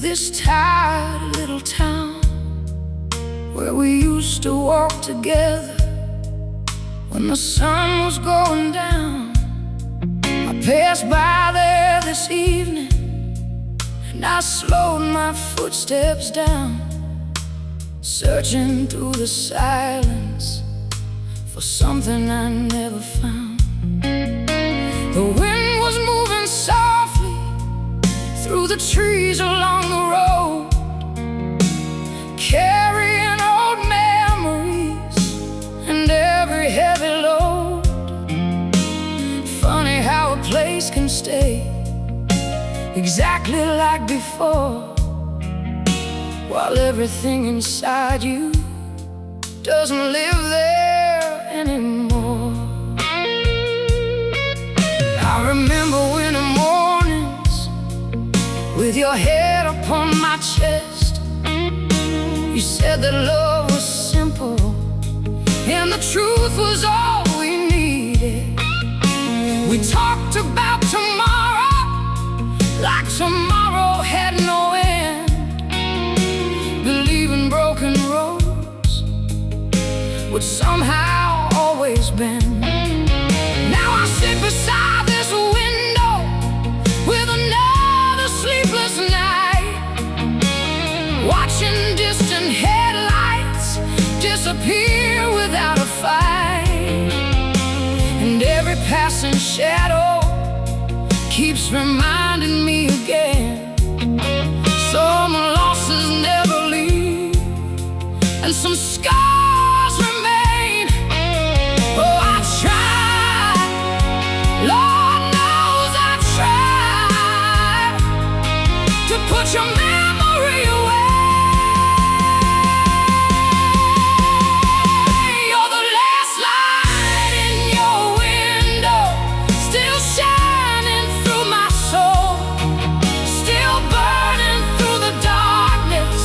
this tired little town where we used to walk together when the sun was going down. I passed by there this evening and I slowed my footsteps down, searching through the silence for something I never found. The wind was moving softly through the trees along the road, carrying old memories and every heavy load. Funny how a place can stay exactly like before, while everything inside you doesn't live there anymore. I remember winter mornings with your head upon my chest. You said that love was simple and the truth was all we needed. We talked about tomorrow like tomorrow had no end, believing broken roads would somehow always bend. Now I sit beside this window with another sleepless night, watching distant headlights disappear without a fight. And every passing shadow keeps reminding me again, some losses never leave and some scars remain. Oh, I tried, Lord knows I tried to put your memory away. You're the last light in your window, still shining through my soul, still burning through the darkness,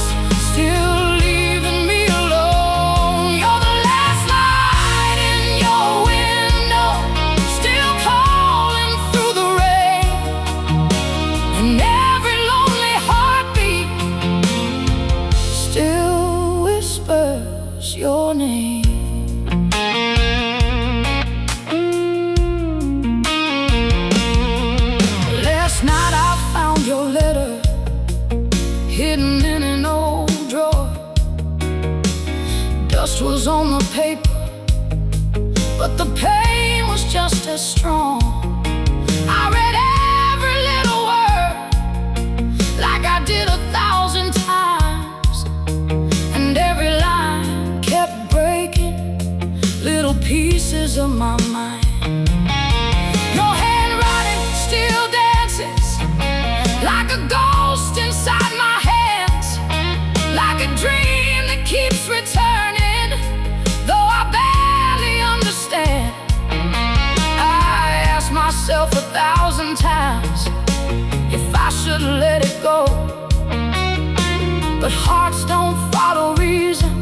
still leaving me alone. You're the last light in your window, still calling through the rain, and every lonely heartbeat still whispers your name. Last night I found your letter hidden in an old drawer. Dust was on the paper, but the pain was just as strong. I read every little word like I did 1,000 times, and every line kept breaking little pieces of my mind. Your handwriting still dances like a ghost inside my hands, like a dream that keeps returning, though I barely understand. I ask myself 1,000 times if I should let it go, but hearts don't follow reason,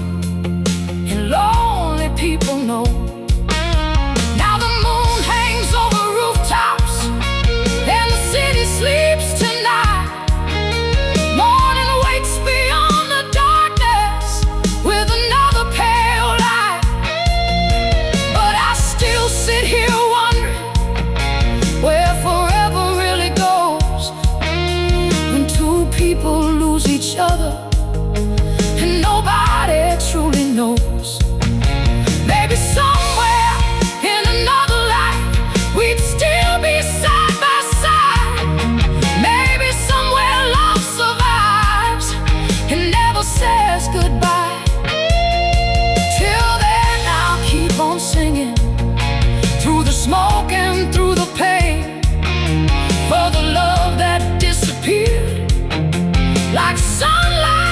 and lonely people know. Now the moon hangs over rooftops and the city sleeps tonight. Morning waits beyond the darkness with another pale light, but I still sit here wondering where forever really goes when two people lose each other and nobody truly knows. Maybe somewhere in another life we'd still be side by side. Maybe somewhere love survives and never says goodbye. Till then I'll keep on singing through the smoke and through the pain, for the love that disappeared like sunlight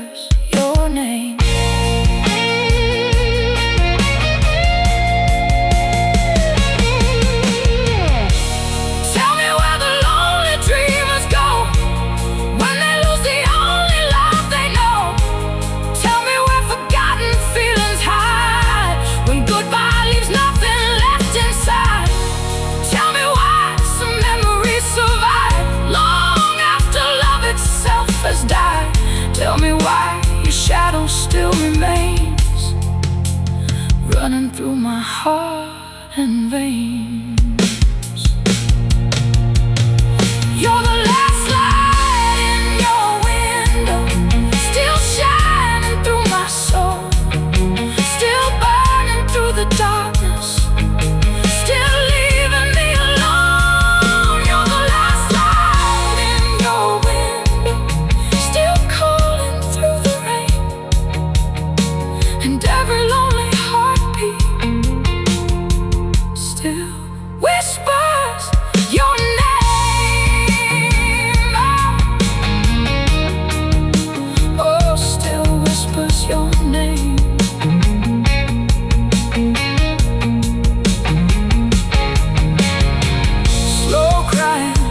whispers your name. Tell me where the lonely dreamers go when they lose the only love they know. Tell me where forgotten feelings hide when goodbye leaves nothing left inside. Tell me why some memories survive long after love itself has died. Tell me why your shadow still remains, running through my heart and veins. You're the last light in your window, still shining through my soul, still burning through the darkness, still leaving me alone. You're the last light in your window, still calling through the rain, and every lonely heartbeat still whispers your name. Oh, still whispers your name. Slow crying,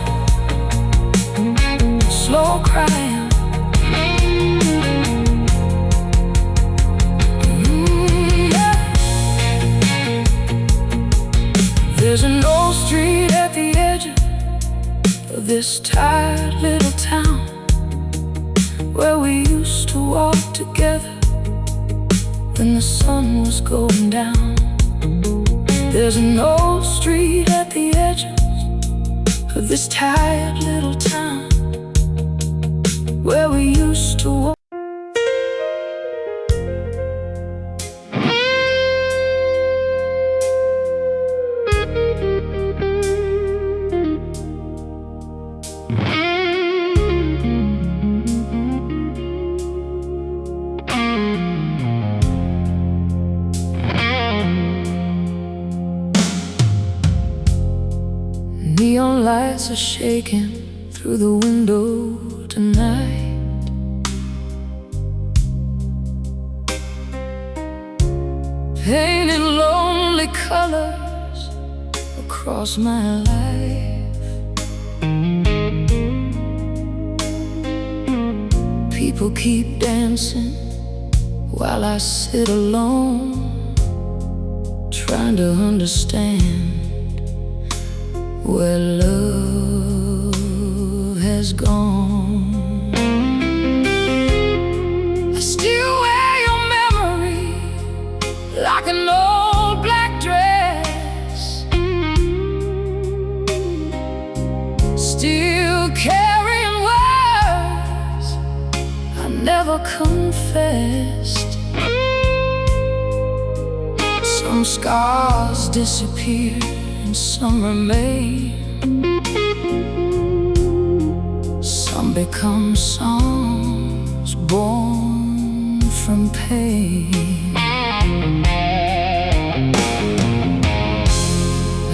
slow crying. Yeah. There's an old street at the edge of this tired little town where we used to walk together when the sun was going down. There's an old street at the edge of this tired little town where we used to walk. Neon lights are shaking through the window tonight. Painting lonely colors across my life. People keep dancing while I sit alone, trying to understand where love has gone. I still wear your memory like an old black dress, still carrying words I never confessed. Some scars disappear and some remain. Some become songs born from pain.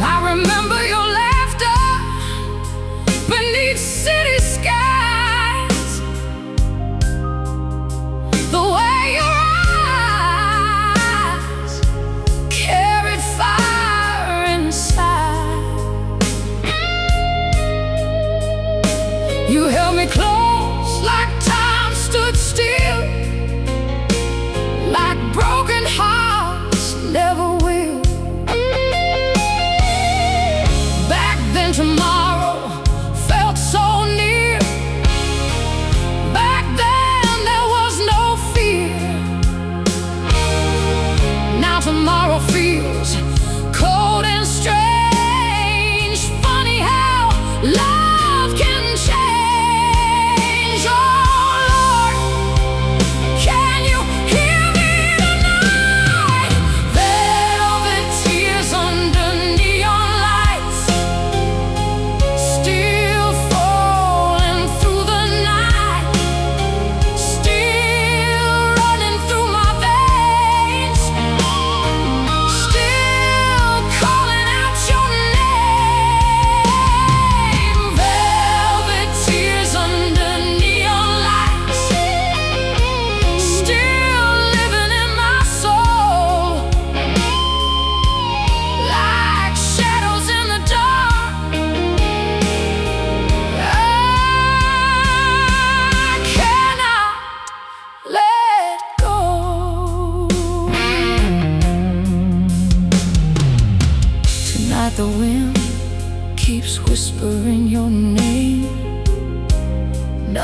I remember your laughter beneath city skies, the way your eyes carried fire inside. You held me close like time stood still, like broken hearts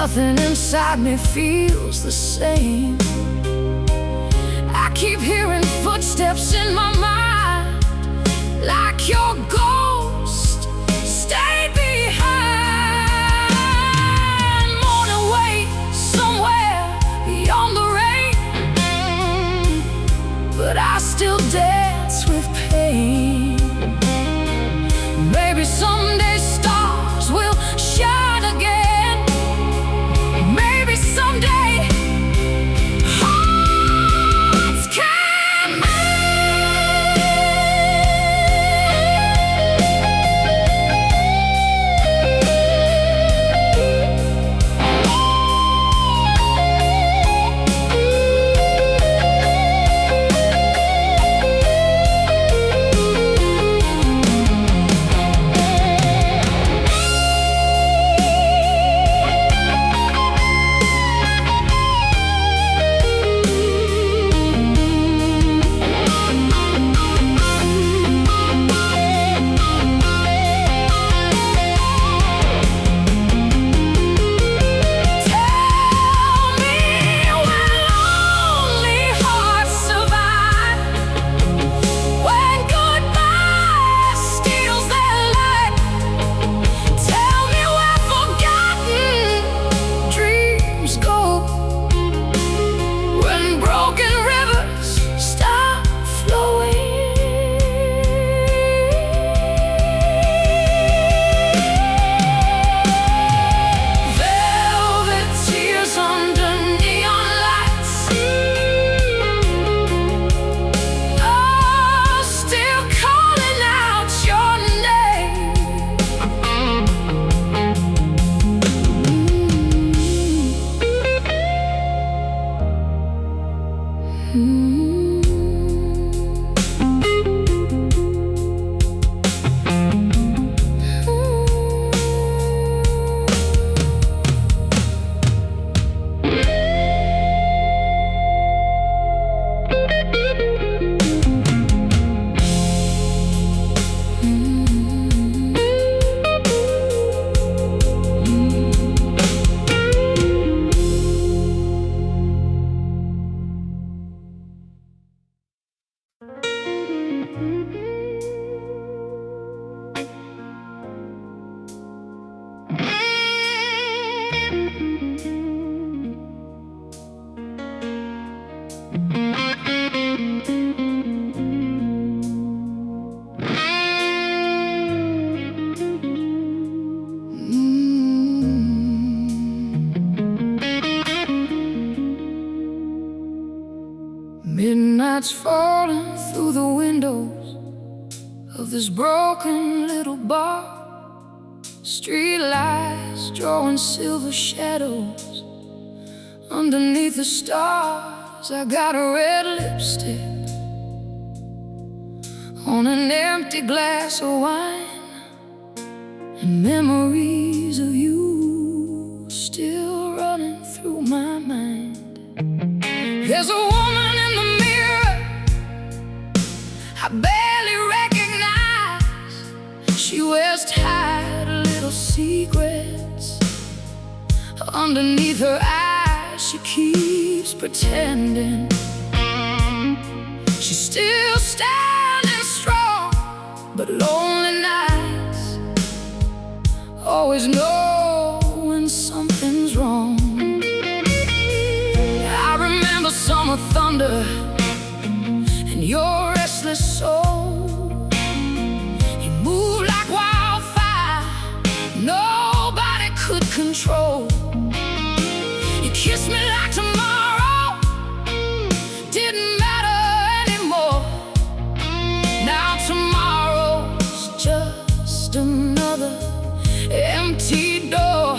nothing inside me feels the same. I keep hearing footsteps in my mind, like your ghost stayed behind. Morning wait somewhere beyond the rain, but I still dance with pain. Maybe someday stars will shine again. Maybe someday hearts can Midnight's falling through the windows of this broken little bar. Street lights drawing silver shadows underneath the stars. I got a red lipstick on an empty glass of wine, and memories of you still running through my mind. There's a woman in the mirror I barely recognize. She wears tight little secrets underneath her eyes. She keeps pretending she's still standing strong, but lonely nights always know when something's wrong. Summer thunder and your restless soul. You move like wildfire, nobody could control. You kiss me like tomorrow didn't matter anymore. Now tomorrow's just another empty door.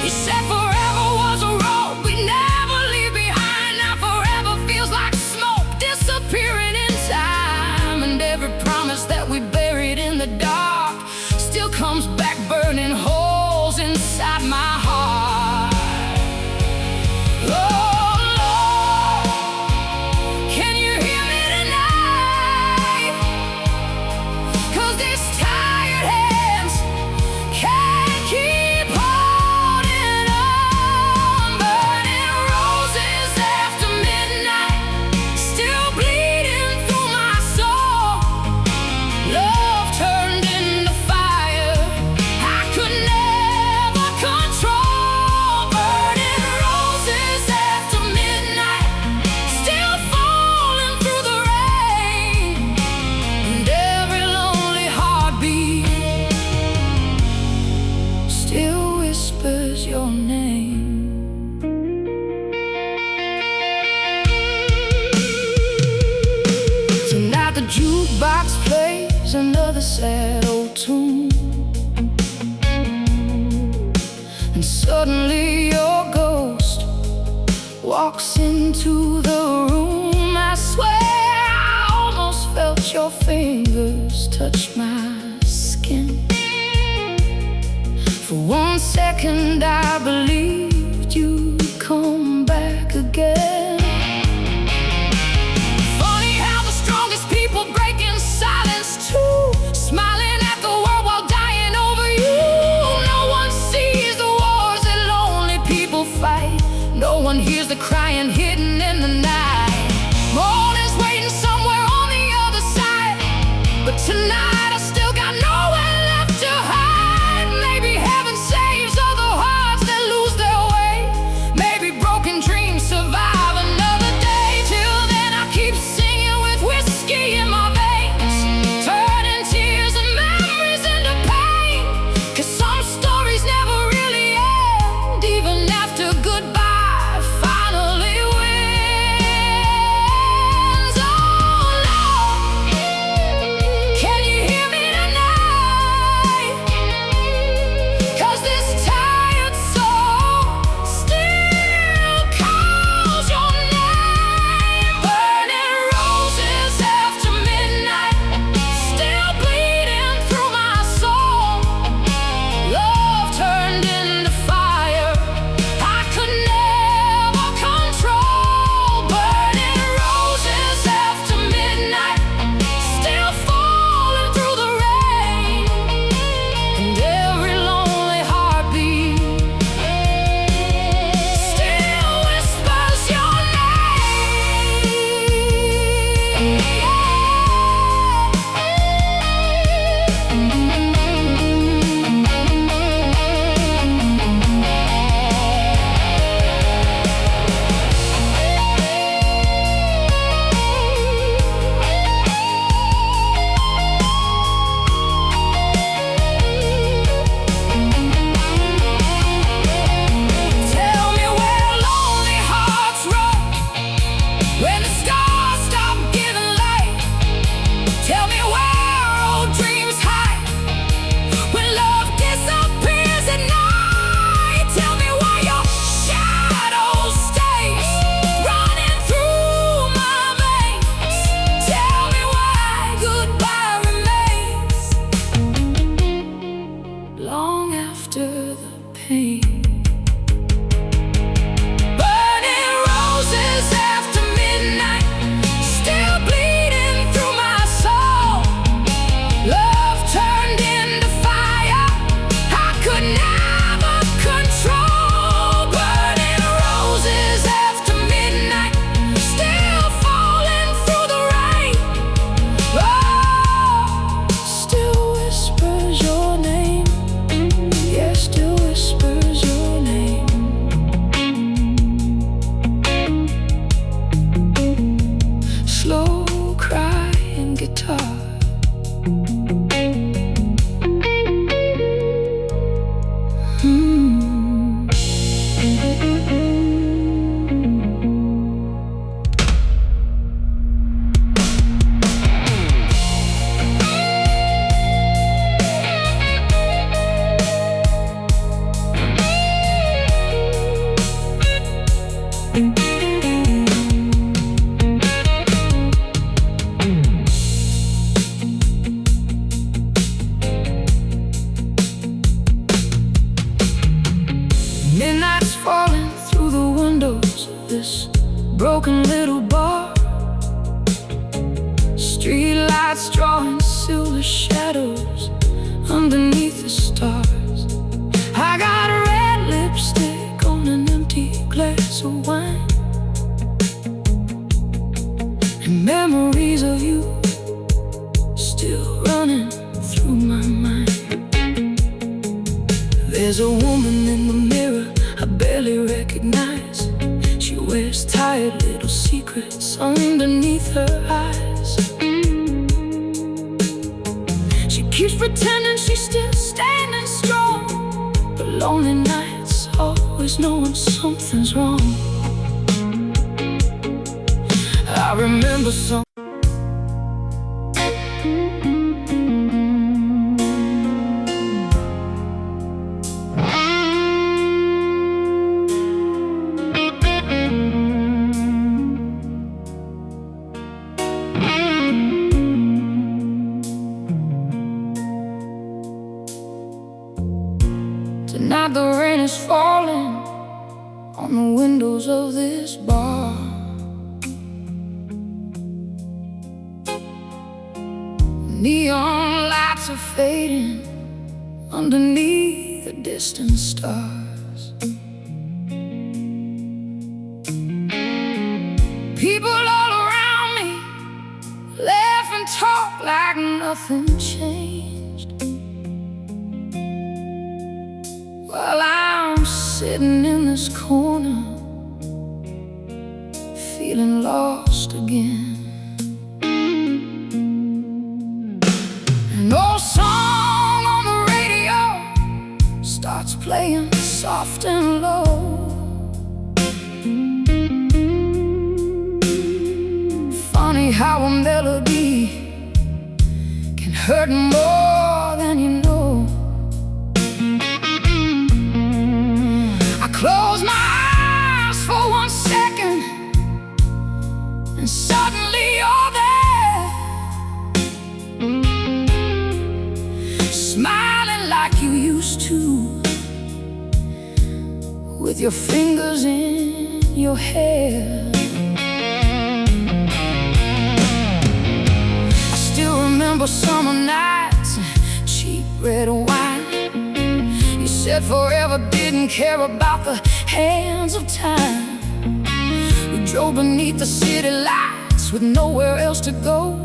You said forever was a road we never leave behind. Disappearing in time, and Jukebox plays another sad old tune, and suddenly your ghost walks into the room. I swear I almost felt your fingers touch my skin. For one second I believed you'd come back again. Funny how the strongest people break in silence too, smiling at the world while dying over you. No one sees the wars that lonely people fight. No one hears the crying hidden in the night. Morning's waiting somewhere on the other side, but tonight I still got nowhere left to hide. Maybe heaven saves all the hearts that lose their way. Maybe broken dreams survive another day. Till then I'll keep singing with whiskey in my veins, turning tears and memories into pain. 'Cause some stories never really end, even after goodbye finally wins. Oh Lord, can you hear me tonight? 'Cause this tired soul still calls your name. Burning roses after midnight, still bleeding through my soul. Love turned into fire I could never control. Burning roses after midnight, still falling through the rain. And every lonely heartbeat still whispers your Tell me where lonely hearts run when the stars stop giving light. Tell me where old dreams hide when love disappears at night. Tell me why your shadow stays running through my veins. Tell me why goodbye remains long after the pain. Burning roses after midnight, still bleeding through my soul. Love turned into fire I could never control. Burning roses after midnight, still falling through the rain. Oh, still whispers your name. Yeah, still whispers your name. Slow crying guitar. Midnight's falling through the windows of this broken little bar. Street lights drawing silver shadows underneath the stars. I got a red lipstick on an empty glass of wine, and memories of you still running through my mind. There's a woman in the mirror I barely recognize. She wears tired little secrets underneath her eyes. She keeps pretending she's still standing strong, but lonely nights always knowing something's wrong. I remember some bar. Neon lights are fading underneath the distant stars. People all around me laugh and talk like nothing changed, while I'm sitting in this corner feeling lost again. An old song on the radio starts playing soft and low. Funny how a melody can hurt more than you know. I close my eyes for 1 second, and suddenly you're there, smiling like you used to, with your fingers in your hair. I still remember summer nights and cheap red wine. You said forever didn't care about the hands of time. We drove beneath the city lights with nowhere else to go,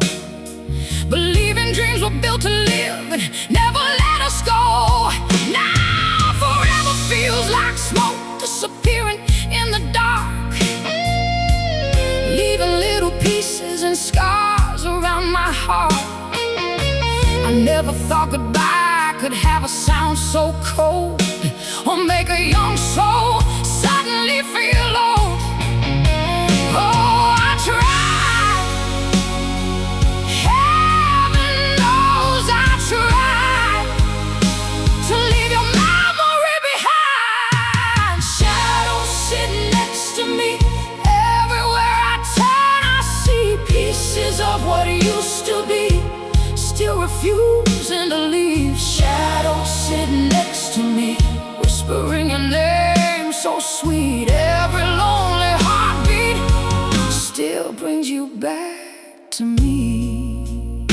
believing dreams were built to live and never let us go. Now forever feels like smoke disappearing in the dark, leaving little pieces and scars around my heart. I never thought goodbye could have a sound so cold, or make a young soul suddenly feel old. Oh, I tried, heaven knows I tried, to leave your memory behind. Shadows sitting next to me, everywhere I turn I see pieces of what used to be, still refusing to leave. Shadows sitting next to me, whispering your name so sweet. Every lonely heartbeat still brings you back to me.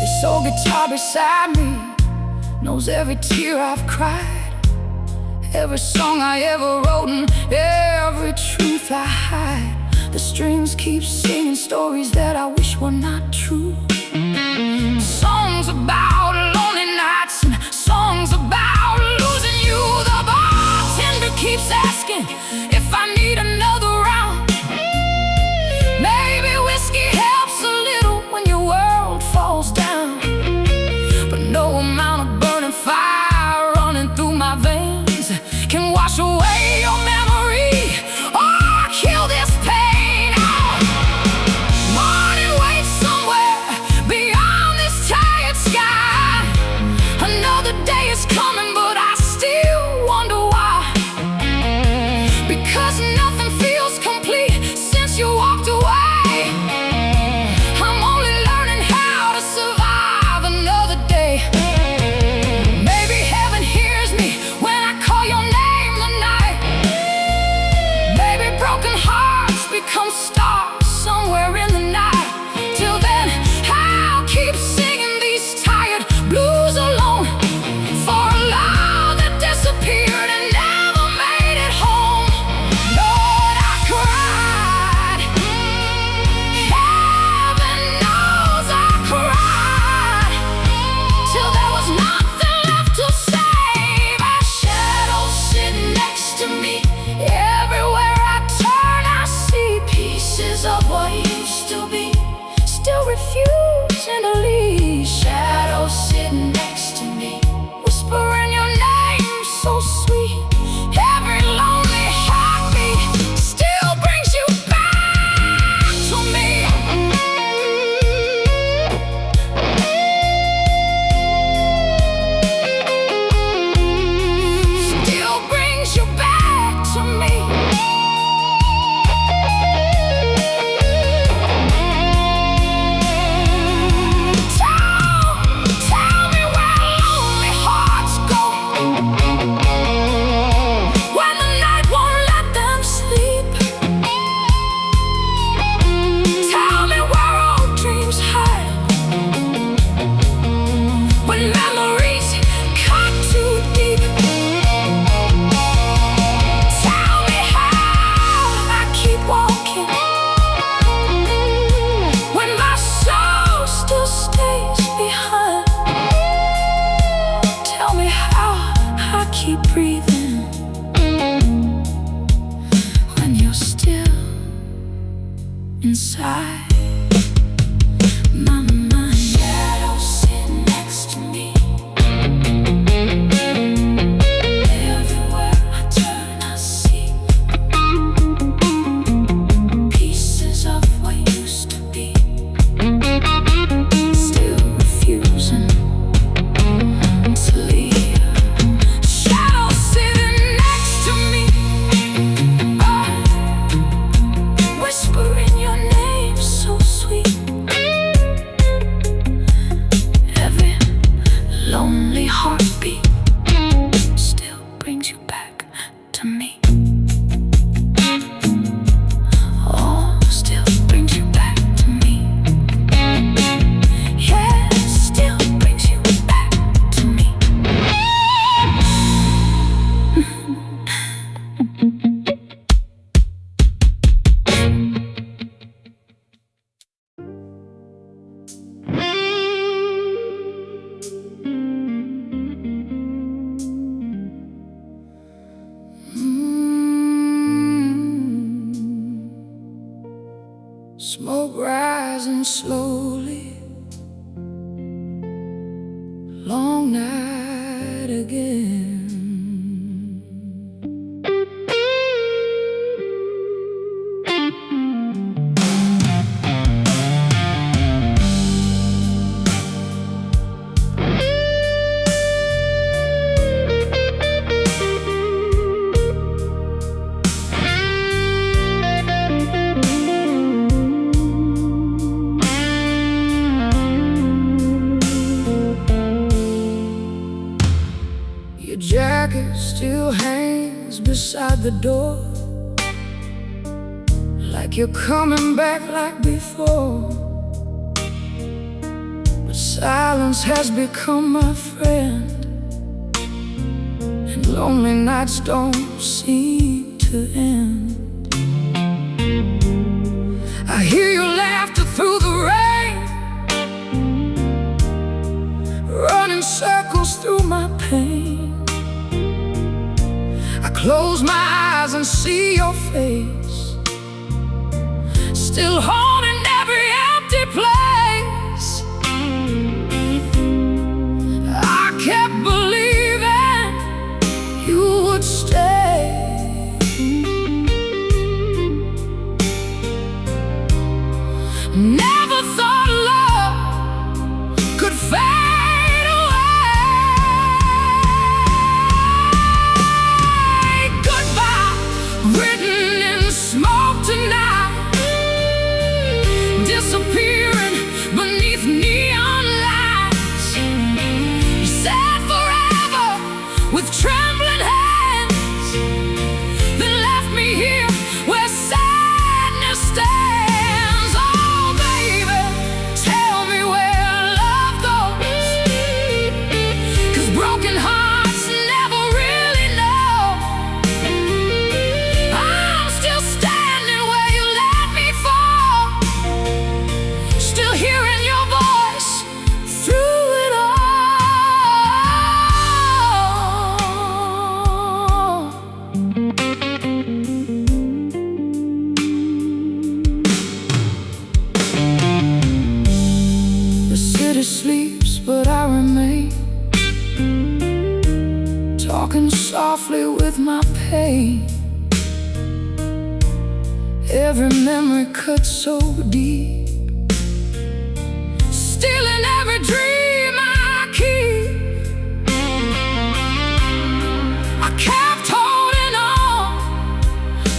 This old guitar beside me knows every tear I've cried, every song I ever wrote, and every truth I hide. The strings keep singing stories that I wish were not true. Songs about lonely nights and songs about losing you. The bartender keeps asking if I need another round. Maybe whiskey helps a little when your world falls down, but no amount of burning fire running through my veins can wash away your memory or kill this pain. Oh, morning waits somewhere beyond this tired sky. to me. Oh, still brings you back to me. Yeah, still brings you back to me. Smoke rising slowly, long night again. Your jacket still hangs beside the door, like you're coming back like before. But silence has become my friend, and lonely nights don't seem to end. I hear your laughter through the rain, running circles through my pain. I close my eyes and see your face, still haunting every empty place. I kept believing you would stay. Never thought love could fade away. Goodbye, written in smoke tonight, disappearing beneath neon lights. You said forever with trembling hands, then left me here where sadness stands. Oh baby, tell me where love goes, 'cause broken hearts never really know. I'm still standing where you let me fall, still hearing your voice through it all. The city sleeps, but I remain, talking softly with my pain. Every memory cut so deep, stealing every dream I keep. I kept holding on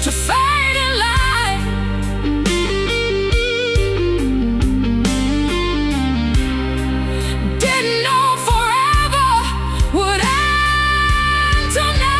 to fading light, didn't know forever would end tonight.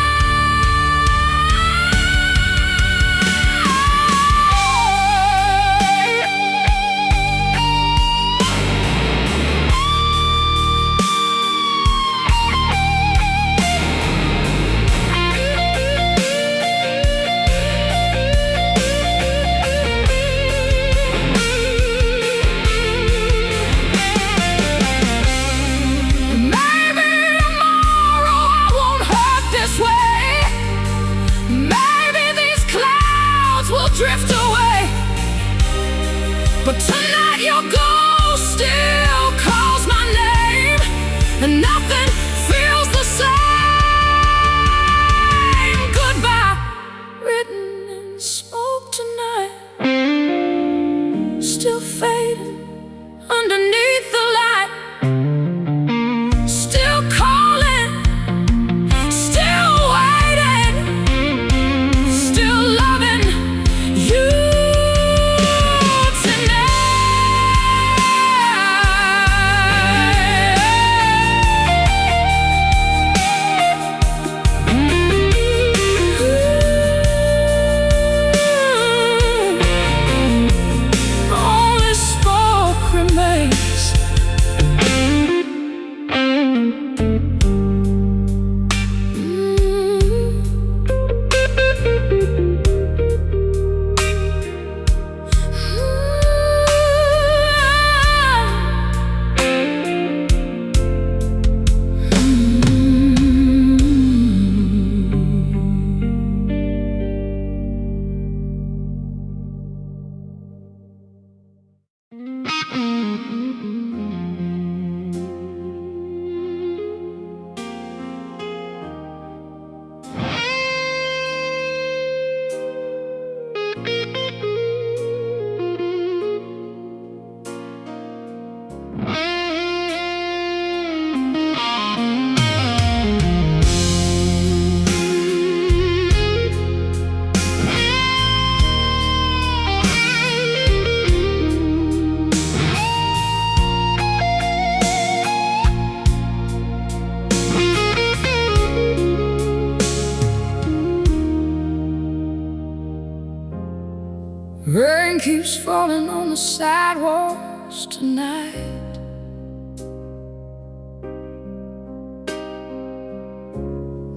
Rain keeps falling on the sidewalks tonight.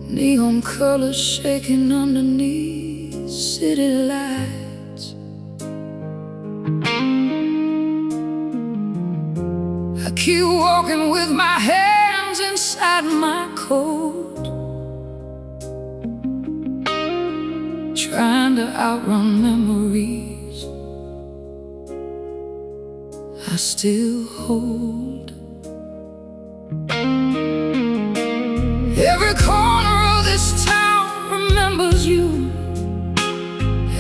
Neon colors shaking underneath city lights. I keep walking with my hands inside my coat, trying to outrun memories I still hold. Every corner of this town remembers you.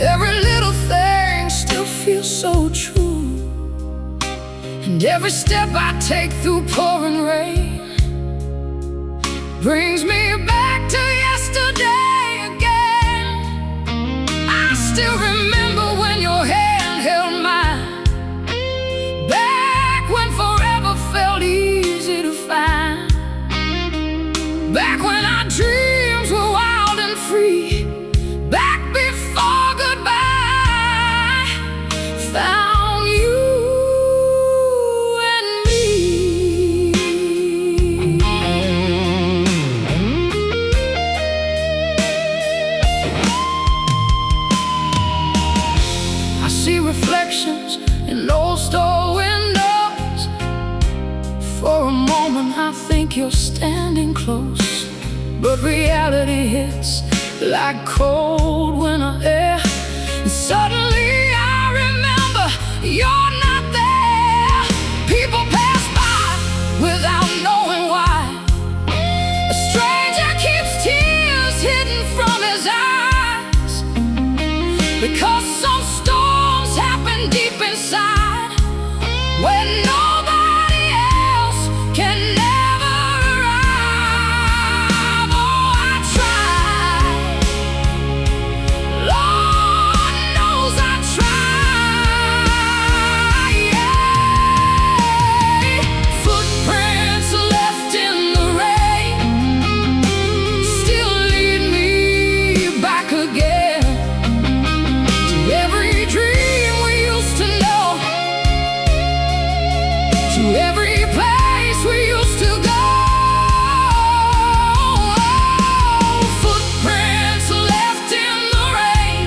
Every little thing still feels so true. And every step I take through pouring rain brings me back to yesterday again. I still remember when your hand held mine, back when forever felt easy to find, back when our dreams were wild and free, back before goodbye found you and me. I see reflections in old store windows. For a moment I think you're standing close, but reality hits like cold winter air. And suddenly I remember you're not there. People pass by without knowing why. A stranger keeps tears hidden from his eyes, because some storms happen deep inside when nobody else can never arrive. Oh, I tried. Lord knows I tried. Yeah. Footprints left in the rain still lead me back again to every dream we used to know, to every place we used to go. Footprints left in the rain,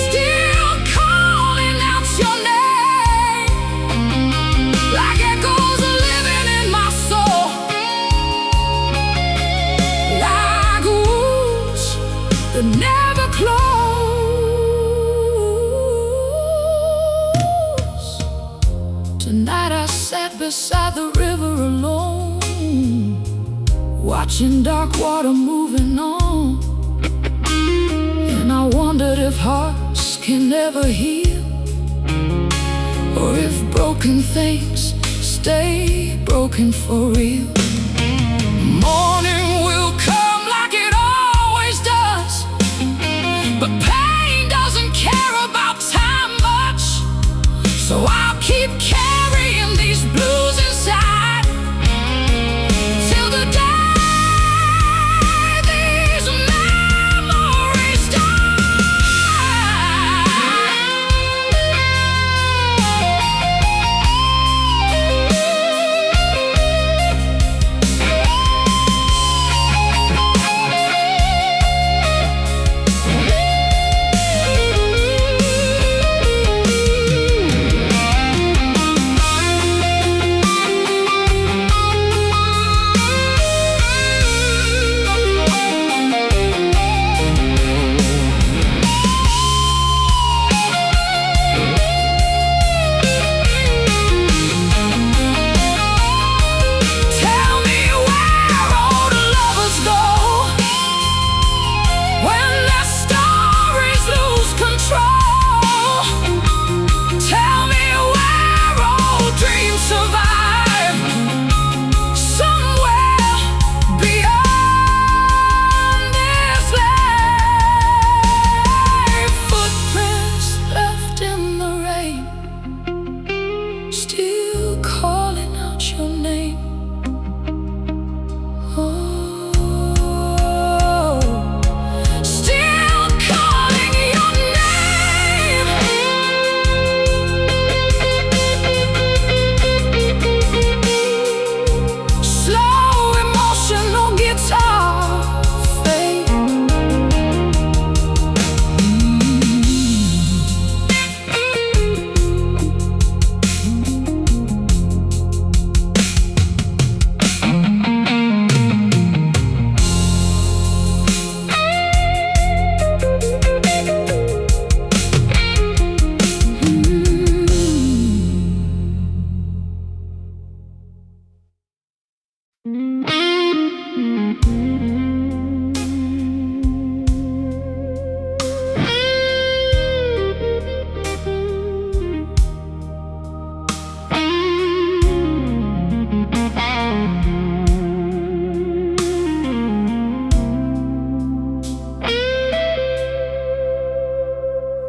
still calling out your name, like echoes living in my soul, like wounds that never close. Tonight I sat beside the river alone, watching dark water moving on. And I wondered if hearts can ever heal, or if broken things stay broken for real. Morning will come like it always does, but pain doesn't care about time much. So I'll keep carrying these blues inside till the day these memories die.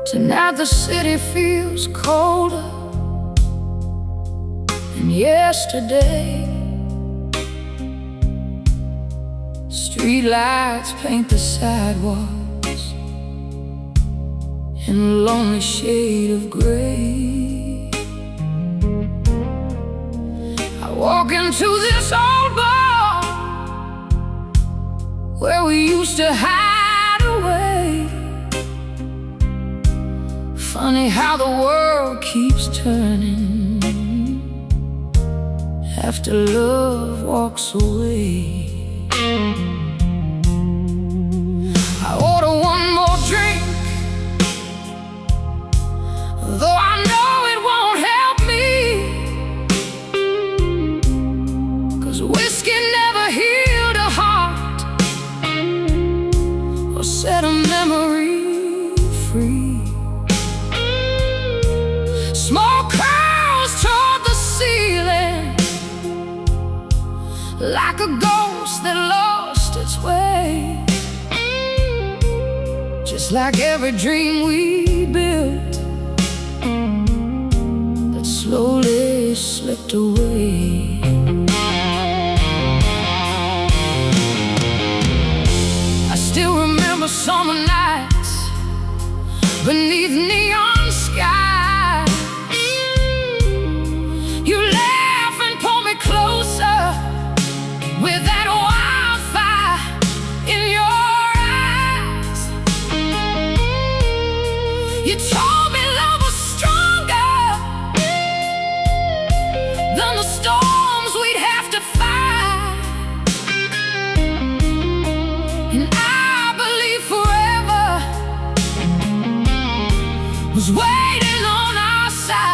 Tonight the city feels colder than yesterday. Street lights paint the sidewalks in a lonely shade of gray. I walk into this old bar where we used to hide away. Funny how the world keeps turning after love walks away. I order one more drink, though I know it won't help me, 'cause whiskey never healed a heart or set a memory free. Smoke curls toward the ceiling like a ghost that lost its way. Just like every dream we built that slowly slipped away. I still remember summer nights beneath neon skies. You laugh and pull me closer with that wildfire in your eyes. You told me love was stronger than the storms we'd have to fight, and I believe forever was waiting on our side.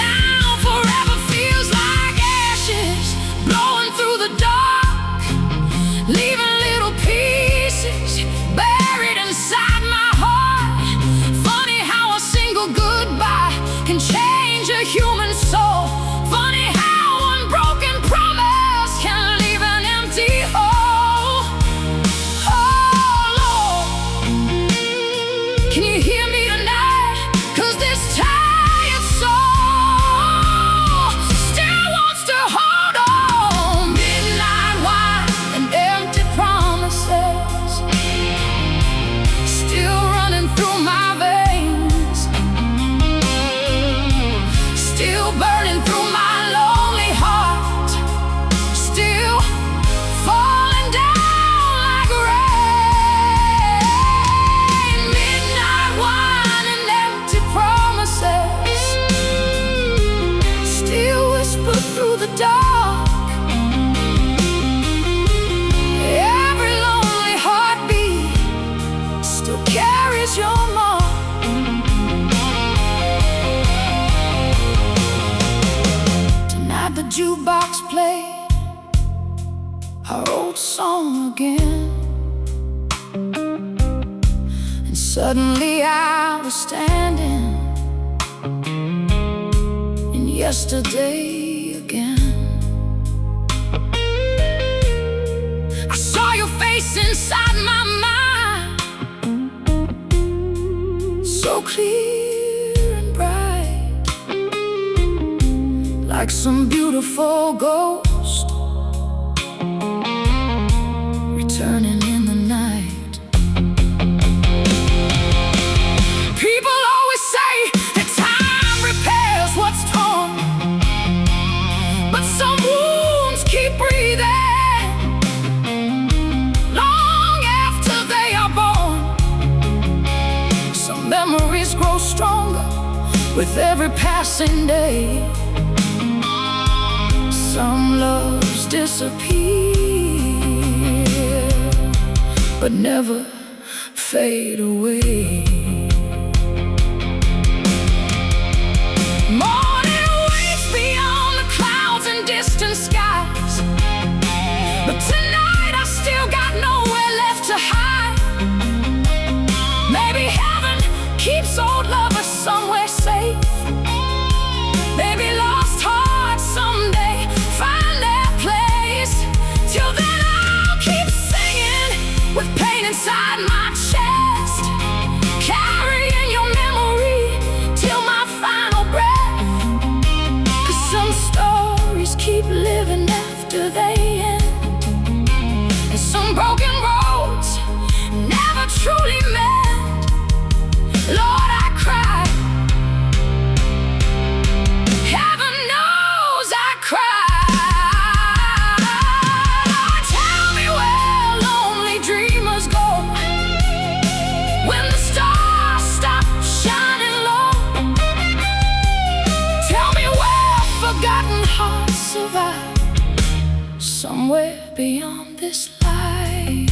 Now forever feels like ashes blowing through the dark, leaving little pieces buried inside my heart. Funny how a single goodbye can change a human soul. Funny how one broken promise can leave an empty hole. Oh Lord, can you hear me tonight? 'Cause this tired soul still wants to hold on. Midnight wine and empty promises still running through my veins, still burning through my lonely heart, still falling down like rain. Midnight wine and empty promises still whisper through the dark. Every lonely heartbeat still carries your mark. Tonight the jukebox played our old song again, and suddenly I was standing in yesterday again. I saw your face inside my mind, so clear and bright, like some beautiful ghost returning in the night. People always say that time repairs what's torn, but some wounds keep breathing long after they are born. Some memories grow stronger with every passing day. Some loves disappear but never fade away. Morning waits beyond the clouds and distant skies, but tonight I still got nowhere left to hide. Maybe heaven keeps old lovers somewhere safe. Maybe lost hearts someday find their place. Till then I'll keep singing with pain inside my chest. somewhere beyond this life.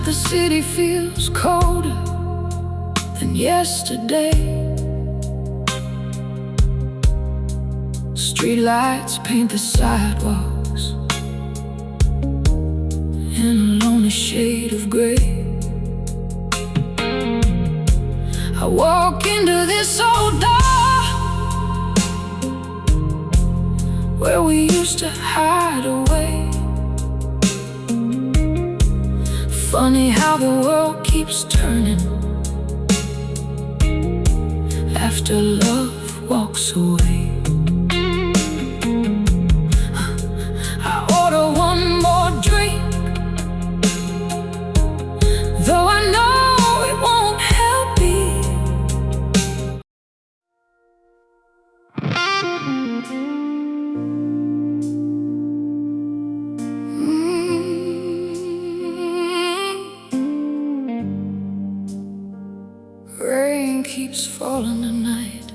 The city feels colder than yesterday. Streetlights paint the sidewalks in a lonely shade of gray. I walk into this old door where we used to hide away. Funny how the world keeps turning after love walks away. I order one more drink, though I know it won't help me. Rain keeps falling tonight,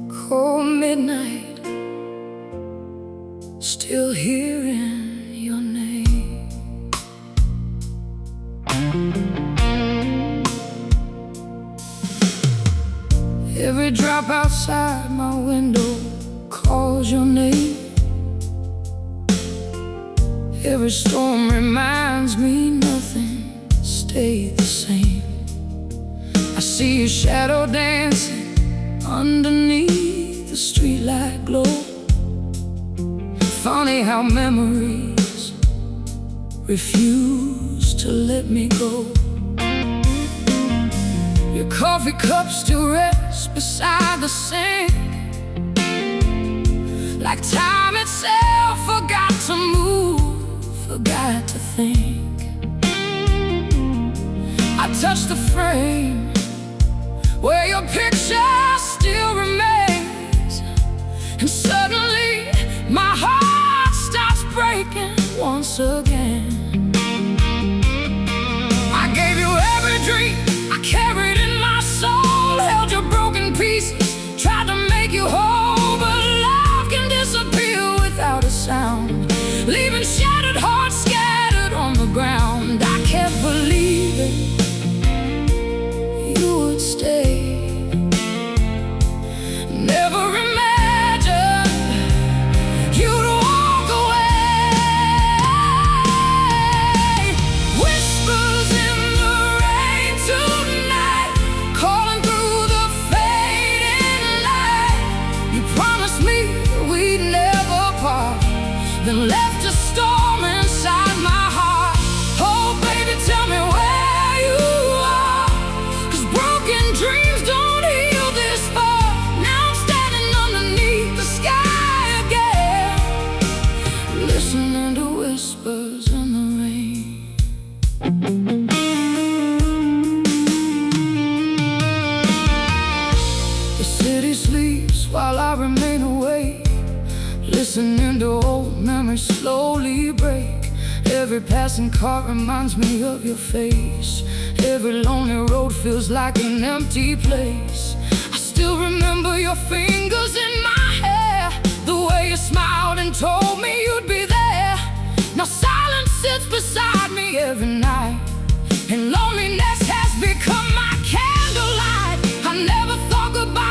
cold midnight, still hearing your name. Every drop outside my window calls your name. Every storm reminds me nothing stay the same. I see your shadow dancing underneath the streetlight glow. Funny how memories refuse to let me go. Your coffee cup still rests beside the sink, like time itself forgot to move, forgot to think. I touch the frame where your picture still remains, and suddenly my heart starts breaking once again. I gave you every dream I carried in my soul, held your broken pieces, tried to make you whole, but love can disappear without a sound, leaving shattered hearts scattered on the ground. I kept believing you would stay. Never imagined you'd walk away. Whispers in the rain tonight, calling through the fading light. You promised me we'd never part, then left a storm inside my heart. Oh baby, tell me where you are, 'cause broken dreams don't heal this far. Now I'm standing underneath the sky again, listening to whispers in the rain. The city sleeps while I remain awake, listening to old memories slowly break. Every passing car reminds me of your face. Every lonely road feels like an empty place. I still remember your fingers in my hair, the way you smiled and told me you'd be there. Now silence sits beside me every night, and loneliness has become my candlelight. I never thought goodbye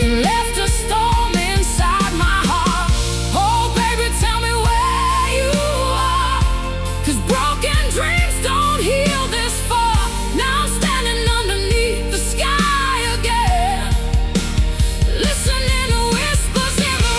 You left a storm inside my heart. Oh baby, tell me where you are, 'cause broken dreams don't heal this far. Now I'm standing underneath the sky again, listening to whispers in the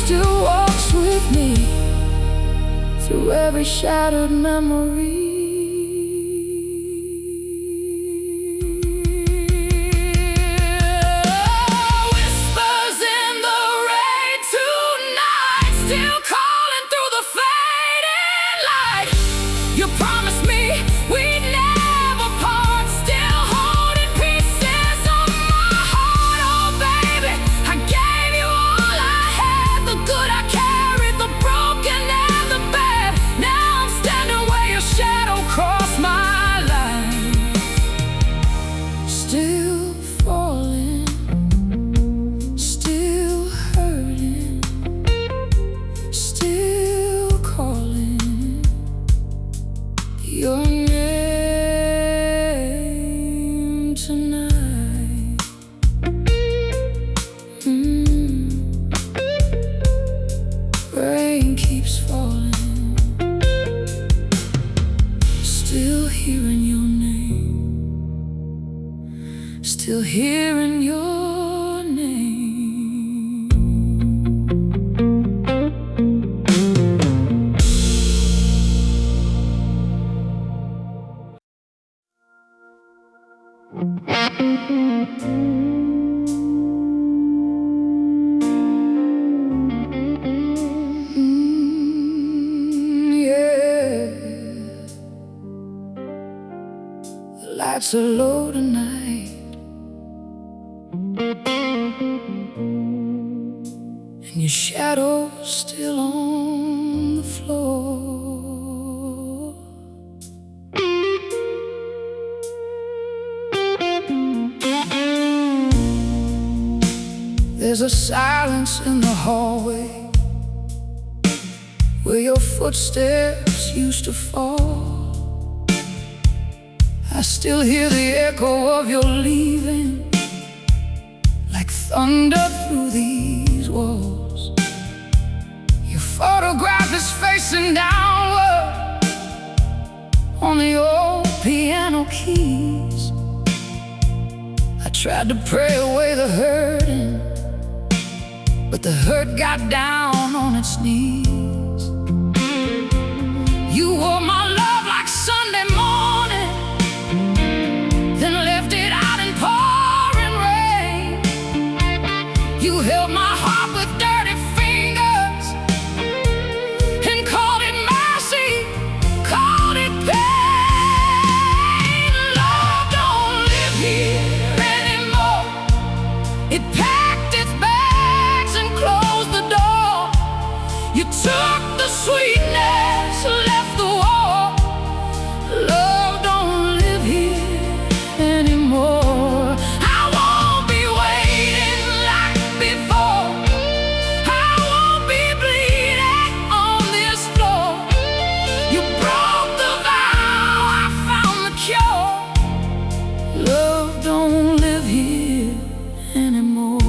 still walks with me through every shattered memory. Whispers in the rain tonight, still calling through the fading light. You promised me we'd never part, still holding pieces of my heart. Oh baby, I gave you all I had, the good I carried, the broken and the bad. Now I'm standing where your shadow crossed my line, still falling, still hurting, still calling your name tonight. Rain keeps falling, still hearing your name, still hearing your name. Yeah, the lights are low tonight, and your shadow's still on the floor. There's a silence in the hallway where your footsteps used to fall. I still hear the echo of your leaving, like thunder through these walls. Your photograph is facing downward on the old piano keys. I tried to pray away the hurting, but the hurt got down on its knees. You wore my love like Sunday morning, then left it out in pouring rain. You held my heart with dirty fingers and called it mercy, called it pain. Love don't live here anymore. It packed its bags and closed the door. You took the sweetness, left the war. Love don't live here anymore. I won't be waiting like before. I won't be bleeding on this floor. You broke the vow, I found the cure. Love don't live here anymore.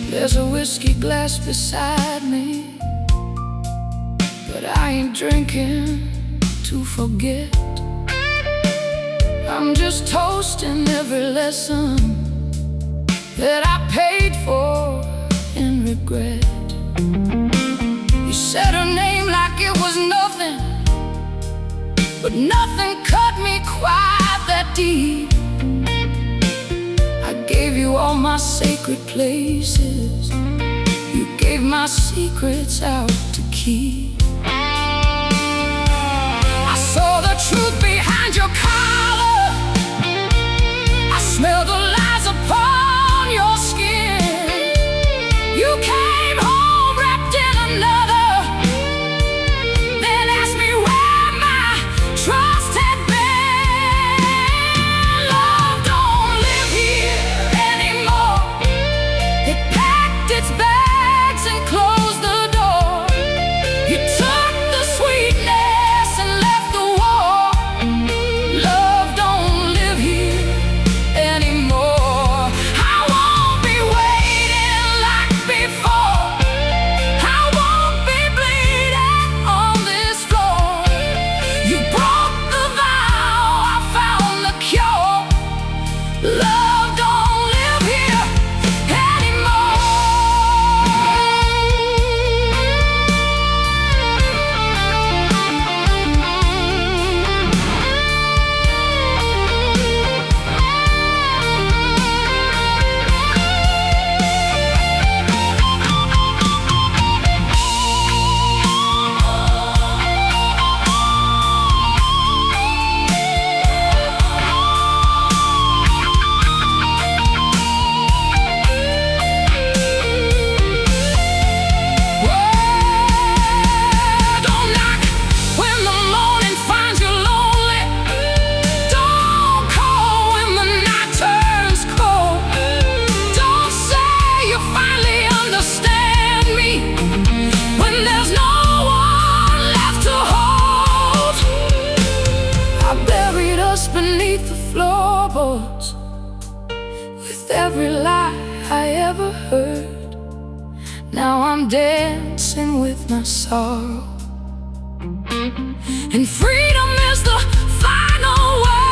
There's a whiskey glass beside me, but I ain't drinking to forget. I'm just toasting every lesson that I paid for in regret. You Said her name like it was nothing, but nothing cut me quite that deep. I gave you all my sacred places, you gave my secrets out to keep. I saw the truth behind your collar, I smelled the lies upon your skin. You came home wrapped in another, then asked me where my trust had been. Love don't live here anymore. It packed its bags and closed the door. You took the sweetness and left the war. Love don't live here anymore. I won't be waiting like before. I won't be bleeding on this floor. You broke the vow, I found the cure. Love don't live here anymore. Don't knock when the morning finds you lonely. Don't call when the night turns cold. Don't say you finally understand me when there's no one left to hold. I buried us beneath the floorboards with every lie I ever heard. Now I'm dancing with my sorrow, and freedom is the final word.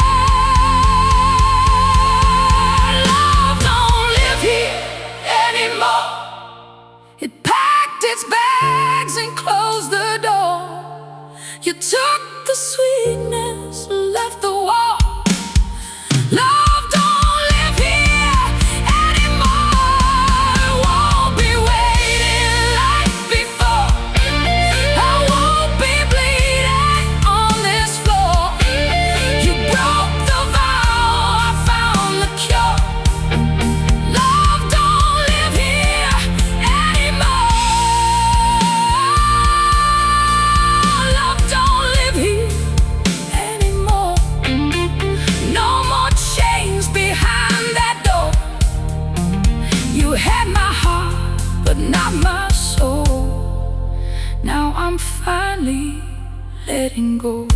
Love don't live here anymore. It packed its bags and closed the door. You took the sweetness, left the wall. Love don't live here anymore. Won't be waiting like before. I won't be bleeding on this floor. You broke the vow, I found the cure. Love don't live here anymore. Love don't live here anymore. No more chains behind that door. You had my heart, but not my soul. Now I'm finally letting go.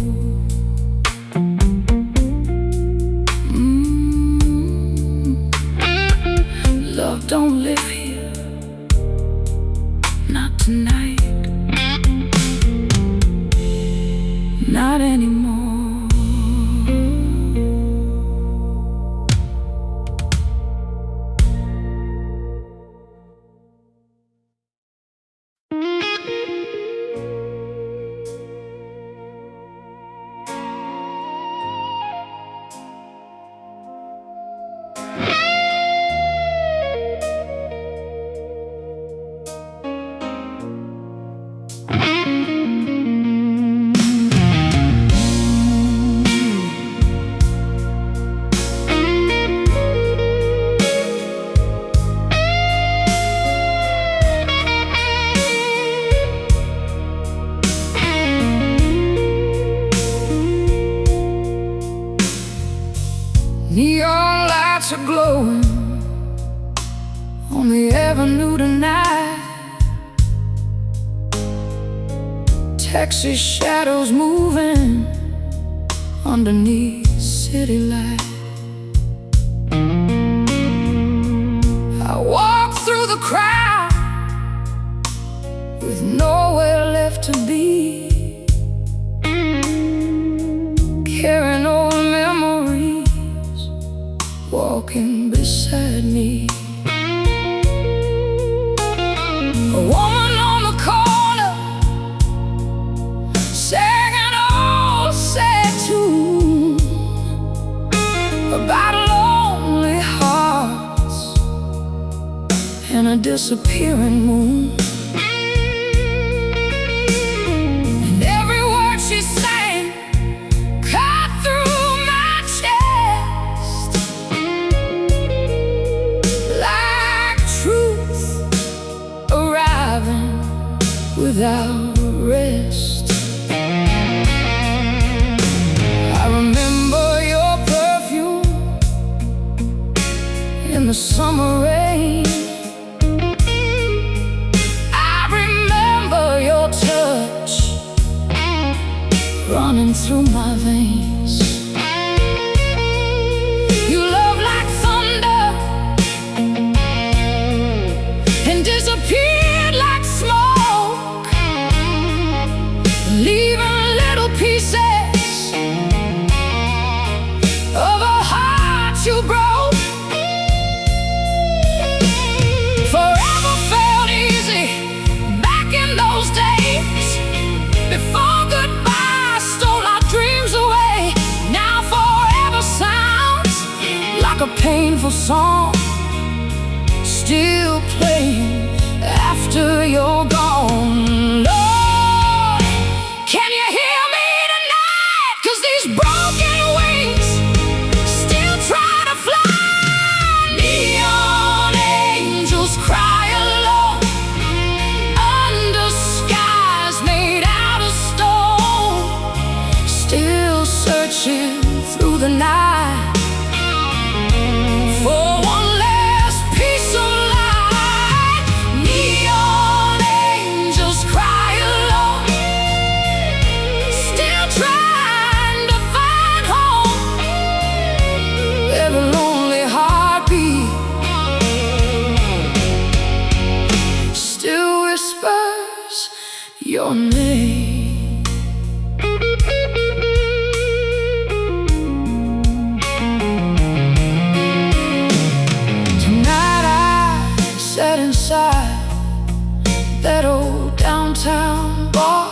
Love don't live here, not tonight, not anymore. Neon lights are glowing on the avenue tonight. Texas shadows moving underneath city light. I walk through the crowd with nowhere left to be, carrying old memories, walking beside me. A woman on the corner and a disappearing moon. And every word she sang cut through my chest like truth arriving without rest. I remember your perfume in the summer rain. I remember your touch running through my veins. You love like thunder and disappeared like smoke, leaving little pieces of a heart you broke. Forever felt easy back in those days, before goodbye stole our dreams away. Now forever sounds like a painful song, still playing after you're gone. Lord, can you hear me tonight? 'Cause these broken wings still try to fly. Neon angels cry alone under skies made out of stone, still searching through the night for one last piece of light. Neon angels cry alone, still trying to find home. Every lonely heartbeat still whispers your name. Tonight I sat inside that old downtown bar,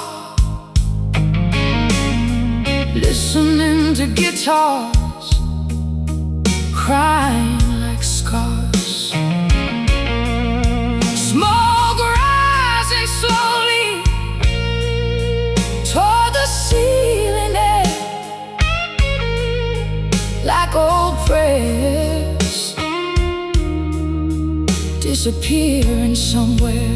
listening to guitars crying like scars. Smoke rising slowly toward the ceiling air, like old prayers disappearing somewhere.